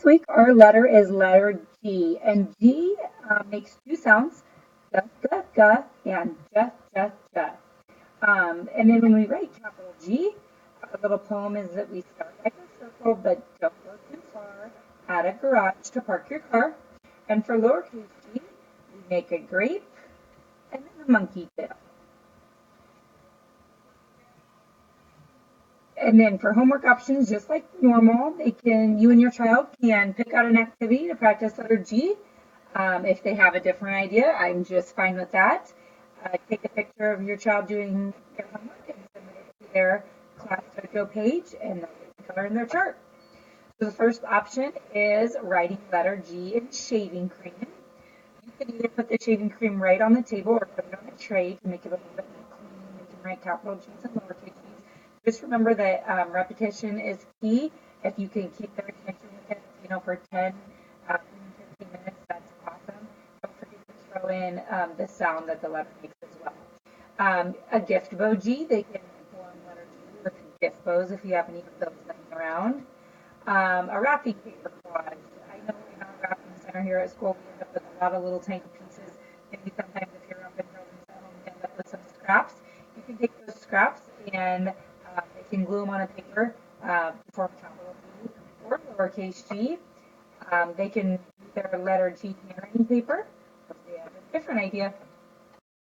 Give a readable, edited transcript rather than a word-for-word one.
this week our letter is letter G, and G makes two sounds, g, g, g, and j, j, j. And then when we write capital G, our little poem is that we start like a circle, but don't go too far. Add a garage to park your car. And for lowercase g, we make a grape and then a monkey tail. And then for homework options, just like normal, you and your child can pick out an activity to practice letter G. If they have a different idea, I'm just fine with that. Take a picture of your child doing their homework and submit it to their class dojo page, and they'll color in their chart. So the first option is writing letter G in shaving cream. You can either put the shaving cream right on the table or put it on a tray to make it a little bit more clean. You can write capital G's and lowercase g's. Just remember that repetition is key. If you can keep their attention with it, for 10, 15 minutes, that's awesome. Don't forget to throw in the sound that the letter makes as well. A gift boji, they can form letter G with gift bows if you have any of those laying around. A wrapping paper collage. I know in our wrapping center here at school, we end up with a lot of little tiny pieces. Maybe sometimes if you're up in buildings at home, you end up with some scraps. You can take those scraps and they can glue them on a paper to form capital G or lowercase g. They can use their letter G handwriting paper. If they have a different idea,